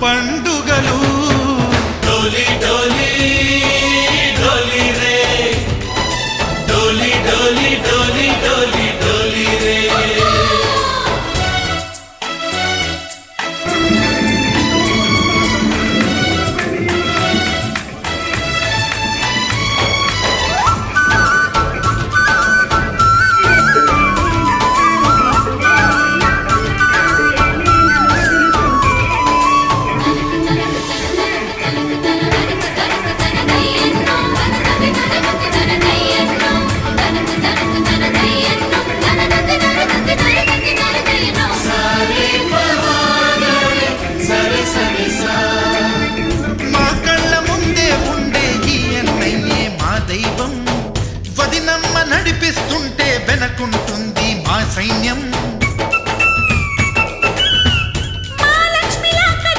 పండుగలు డోలి డోలి డోలి రే డోలి డోలి డోలి డోలి డోలి రే మా కళ్ళ ముందే ఉండే ఈ అన్నయ్యే మా దైవం వదినమ్మ నడిపిస్తుంటే వెనకుంటుంది మా సైన్యం